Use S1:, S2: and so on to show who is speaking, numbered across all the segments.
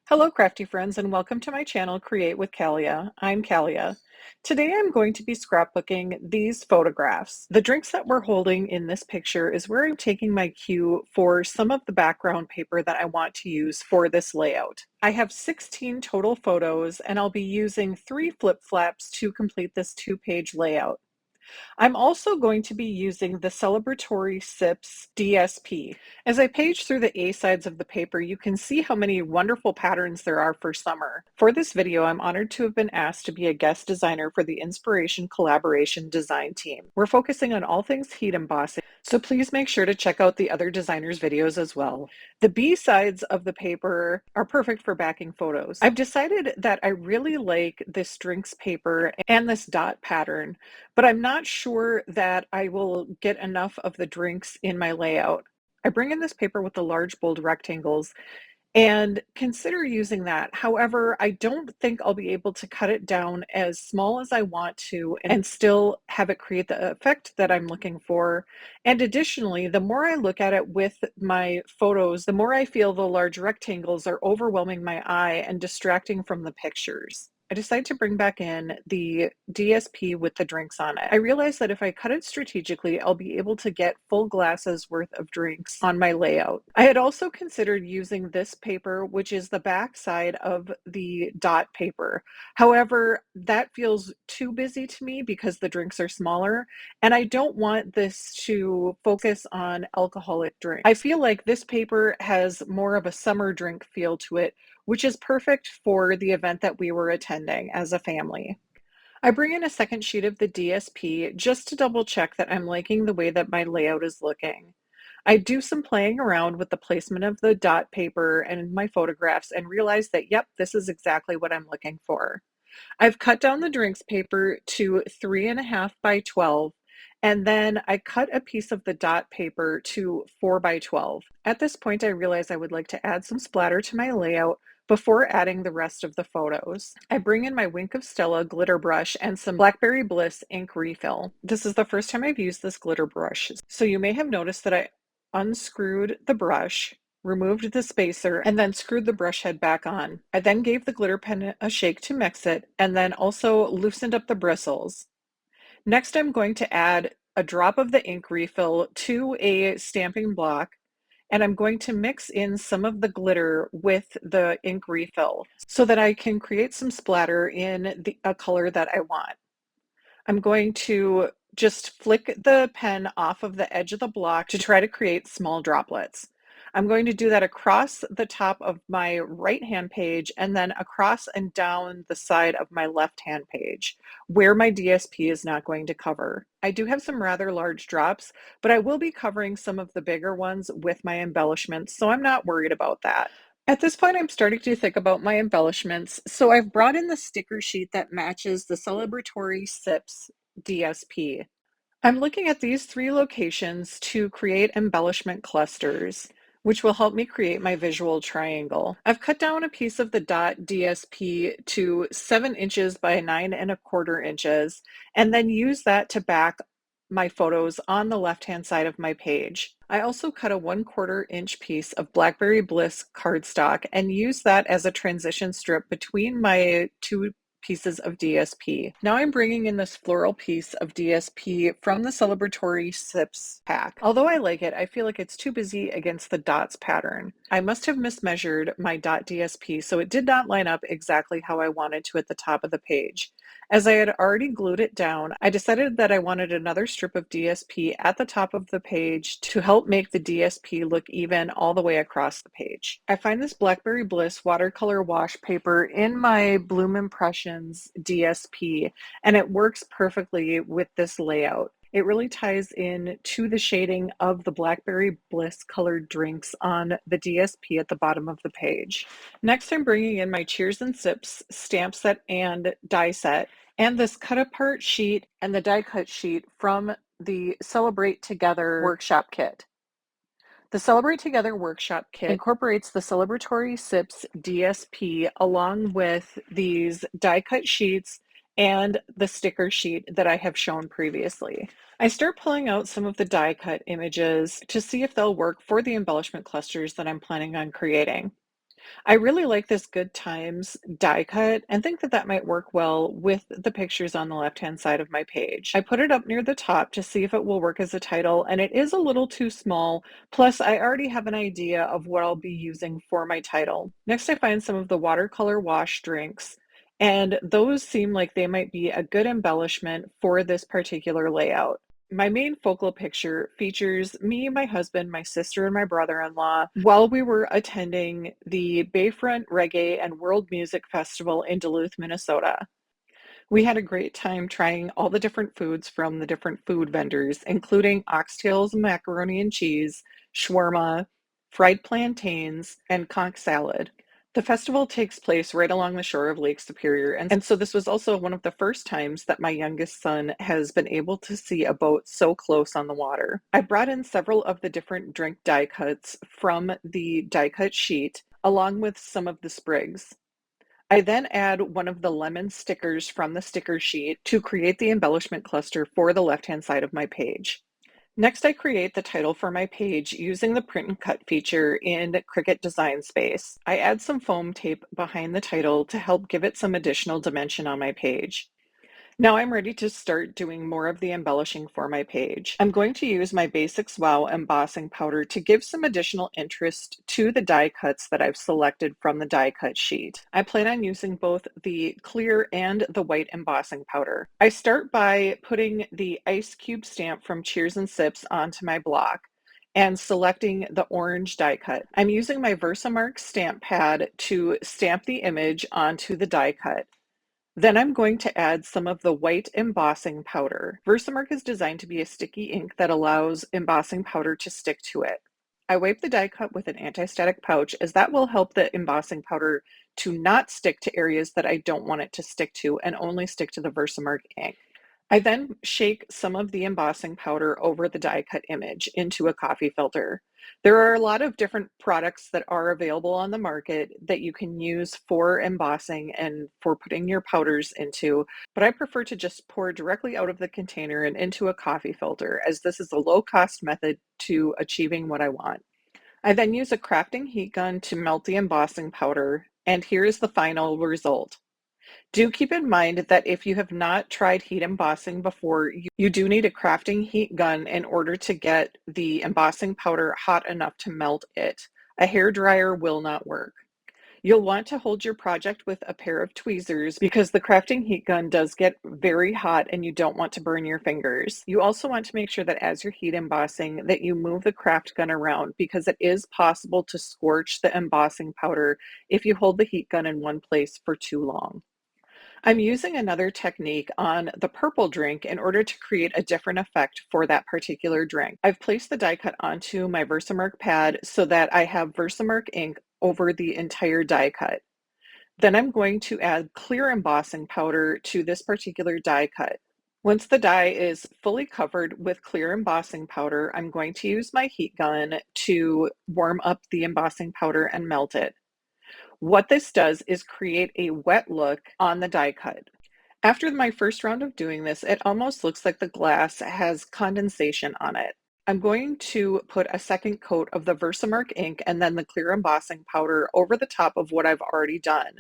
S1: Hello, crafty friends, and welcome to my channel, Create with Kalia. I'm Kalia. Today I'm going to be scrapbooking these photographs. The drinks that we're holding in this picture is where I'm taking my cue for some of the background paper that I want to use for this layout. I have 16 total photos, and I'll be using 3 flip flaps to complete this 2-page layout. I'm also going to be using the Celebratory Sips DSP. As I page through the A sides of the paper, you can see how many wonderful patterns there are for summer. For this video, I'm honored to have been asked to be a guest designer for the Inspiration Collaboration Design team. We're focusing on all things heat embossing, so please make sure to check out the other designers' videos as well. The B sides of the paper are perfect for backing photos. I've decided that I really like this drinks paper and this dot pattern, but I'm not sure that I will get enough of the drinks in my layout. I bring in this paper with the large bold rectangles and consider using that. However, I don't think I'll be able to cut it down as small as I want to and still have it create the effect that I'm looking for. And additionally, the more I look at it with my photos, the more I feel the large rectangles are overwhelming my eye and distracting from the pictures. I decided to bring back in the DSP with the drinks on it. I realized that if I cut it strategically, I'll be able to get full glasses worth of drinks on my layout. I had also considered using this paper, which is the back side of the dot paper. However, that feels too busy to me because the drinks are smaller, and I don't want this to focus on alcoholic drinks. I feel like this paper has more of a summer drink feel to it, which is perfect for the event that we were attending as a family. I bring in a second sheet of the DSP just to double check that I'm liking the way that my layout is looking. I do some playing around with the placement of the dot paper and my photographs and realize that, yep, this is exactly what I'm looking for. I've cut down the drinks paper to 3.5 by 12, and then I cut a piece of the dot paper to 4 by 12. At this point, I realized I would like to add some splatter to my layout before adding the rest of the photos. I bring in my Wink of Stella glitter brush and some Blackberry Bliss ink refill. This is the first time I've used this glitter brush, so you may have noticed that I unscrewed the brush, removed the spacer, and then screwed the brush head back on. I then gave the glitter pen a shake to mix it, and then also loosened up the bristles. Next, I'm going to add a drop of the ink refill to a stamping block, and I'm going to mix in some of the glitter with the ink refill so that I can create some splatter in a color that I want. I'm going to just flick the pen off of the edge of the block to try to create small droplets. I'm going to do that across the top of my right-hand page and then across and down the side of my left-hand page, where my DSP is not going to cover. I do have some rather large drops, but I will be covering some of the bigger ones with my embellishments, so I'm not worried about that. At this point, I'm starting to think about my embellishments, so I've brought in the sticker sheet that matches the Celebratory Sips DSP. I'm looking at these 3 locations to create embellishment clusters, which will help me create my visual triangle. I've cut down a piece of the dot DSP to 7 inches by 9.25 inches, and then use that to back my photos on the left-hand side of my page. I also cut a 1/4 inch piece of Blackberry Bliss cardstock and use that as a transition strip between my 2 pieces of DSP. Now I'm bringing in this floral piece of DSP from the Celebratory Sips pack. Although I like it, I feel like it's too busy against the dots pattern. I must have mismeasured my dot DSP, so it did not line up exactly how I wanted to at the top of the page. As I had already glued it down, I decided that I wanted another strip of DSP at the top of the page to help make the DSP look even all the way across the page. I find this Blackberry Bliss watercolor wash paper in my Bloom Impressions DSP, and it works perfectly with this layout. It really ties in to the shading of the Blackberry Bliss colored drinks on the DSP at the bottom of the page. Next, I'm bringing in my Cheers and Sips stamp set and die set, and this cut apart sheet and the die cut sheet from the Celebrate Together workshop kit. The Celebrate Together workshop kit incorporates the Celebratory Sips DSP along with these die cut sheets and the sticker sheet that I have shown previously. I start pulling out some of the die cut images to see if they'll work for the embellishment clusters that I'm planning on creating. I really like this Good Times die cut and think that that might work well with the pictures on the left-hand side of my page. I put it up near the top to see if it will work as a title, and it is a little too small. Plus, I already have an idea of what I'll be using for my title. Next, I find some of the watercolor wash drinks, and those seem like they might be a good embellishment for this particular layout. My main focal picture features me, my husband, my sister, and my brother-in-law while we were attending the Bayfront Reggae and World Music Festival in Duluth, Minnesota. We had a great time trying all the different foods from the different food vendors, including oxtails, macaroni and cheese, shawarma, fried plantains, and conch salad. The festival takes place right along the shore of Lake Superior, and so this was also one of the first times that my youngest son has been able to see a boat so close on the water. I brought in several of the different drink die cuts from the die cut sheet, along with some of the sprigs. I then add one of the lemon stickers from the sticker sheet to create the embellishment cluster for the left-hand side of my page. Next, I create the title for my page using the print and cut feature in Cricut Design Space. I add some foam tape behind the title to help give it some additional dimension on my page. Now I'm ready to start doing more of the embellishing for my page. I'm going to use my Basics Wow embossing powder to give some additional interest to the die cuts that I've selected from the die cut sheet. I plan on using both the clear and the white embossing powder. I start by putting the ice cube stamp from Cheers and Sips onto my block and selecting the orange die cut. I'm using my Versamark stamp pad to stamp the image onto the die cut. Then I'm going to add some of the white embossing powder. Versamark is designed to be a sticky ink that allows embossing powder to stick to it. I wipe the die cut with an anti-static pouch as that will help the embossing powder to not stick to areas that I don't want it to stick to and only stick to the Versamark ink. I then shake some of the embossing powder over the die cut image into a coffee filter. There are a lot of different products that are available on the market that you can use for embossing and for putting your powders into, but I prefer to just pour directly out of the container and into a coffee filter, as this is a low-cost method to achieving what I want. I then use a crafting heat gun to melt the embossing powder, and here is the final result. Do keep in mind that if you have not tried heat embossing before, you do need a crafting heat gun in order to get the embossing powder hot enough to melt it. A hair dryer will not work. You'll want to hold your project with a pair of tweezers because the crafting heat gun does get very hot and you don't want to burn your fingers. You also want to make sure that as you're heat embossing that you move the craft gun around because it is possible to scorch the embossing powder if you hold the heat gun in one place for too long. I'm using another technique on the purple drink in order to create a different effect for that particular drink. I've placed the die cut onto my Versamark pad so that I have Versamark ink over the entire die cut. Then I'm going to add clear embossing powder to this particular die cut. Once the die is fully covered with clear embossing powder, I'm going to use my heat gun to warm up the embossing powder and melt it. What this does is create a wet look on the die cut. After my first round of doing this, it almost looks like the glass has condensation on it. I'm going to put a second coat of the Versamark ink and then the clear embossing powder over the top of what I've already done.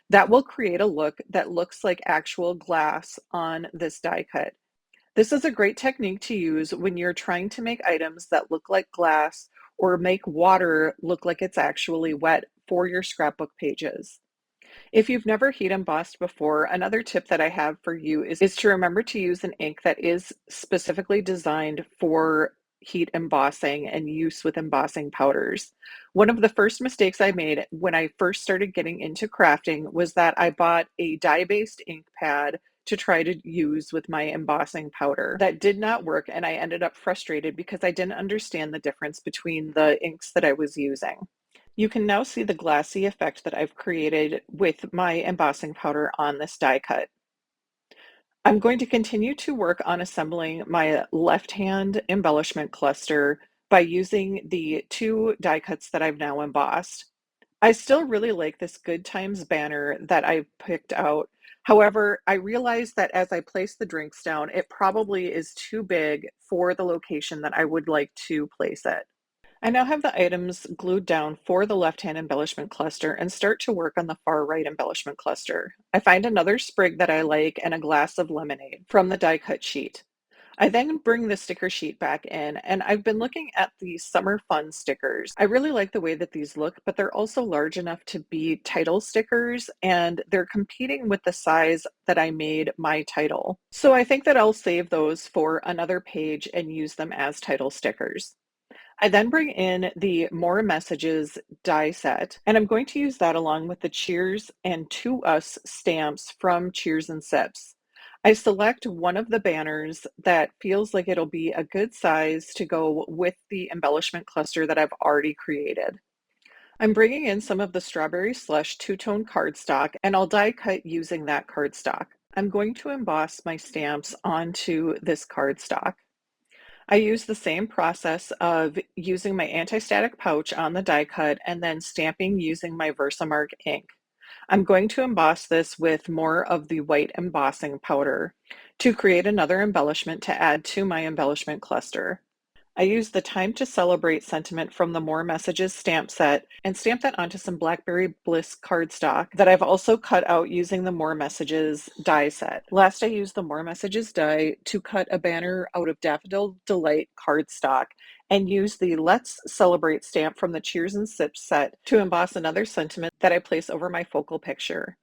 S1: That will create a look that looks like actual glass on this die cut. This is a great technique to use when you're trying to make items that look like glass or make water look like it's actually wet for your scrapbook pages. If you've never heat embossed before, another tip that I have for you is to remember to use an ink that is specifically designed for heat embossing and use with embossing powders. One of the first mistakes I made when I first started getting into crafting was that I bought a dye-based ink pad to try to use with my embossing powder. That did not work, and I ended up frustrated because I didn't understand the difference between the inks that I was using. You can now see the glassy effect that I've created with my embossing powder on this die cut. I'm going to continue to work on assembling my left-hand embellishment cluster by using the two die cuts that I've now embossed. I still really like this Good Times banner that I picked out. However, I realized that as I place the drinks down, it probably is too big for the location that I would like to place it. I now have the items glued down for the left-hand embellishment cluster and start to work on the far right embellishment cluster. I find another sprig that I like and a glass of lemonade from the die cut sheet. I then bring the sticker sheet back in, and I've been looking at the Summer Fun stickers. I really like the way that these look, but they're also large enough to be title stickers, and they're competing with the size that I made my title. So I think that I'll save those for another page and use them as title stickers. I then bring in the More Messages die set, and I'm going to use that along with the Cheers and To Us stamps from Cheers and Sips. I select one of the banners that feels like it'll be a good size to go with the embellishment cluster that I've already created. I'm bringing in some of the Strawberry Slush two-tone cardstock, and I'll die cut using that cardstock. I'm going to emboss my stamps onto this cardstock. I use the same process of using my anti-static pouch on the die cut and then stamping using my Versamark ink. I'm going to emboss this with more of the white embossing powder to create another embellishment to add to my embellishment cluster. I used the Time to Celebrate sentiment from the More Messages stamp set and stamped that onto some Blackberry Bliss cardstock that I've also cut out using the More Messages die set. Last, I used the More Messages die to cut a banner out of Daffodil Delight cardstock and used the Let's Celebrate stamp from the Cheers and Sips set to emboss another sentiment that I place over my focal picture.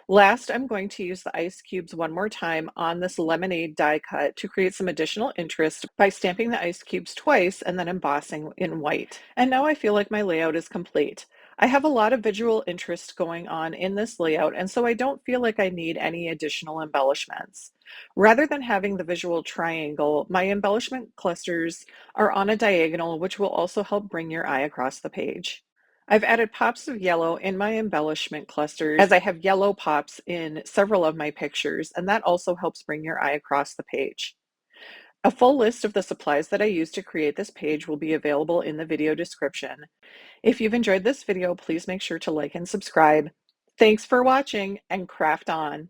S1: Last, I'm going to use the ice cubes one more time on this lemonade die cut to create some additional interest by stamping the ice cubes twice and then embossing in white. And now I feel like my layout is complete. I have a lot of visual interest going on in this layout, and so I don't feel like I need any additional embellishments. Rather than having the visual triangle, my embellishment clusters are on a diagonal, which will also help bring your eye across the page. I've added pops of yellow in my embellishment clusters as I have yellow pops in several of my pictures, and that also helps bring your eye across the page. A full list of the supplies that I used to create this page will be available in the video description. If you've enjoyed this video, please make sure to like and subscribe. Thanks for watching, and craft on!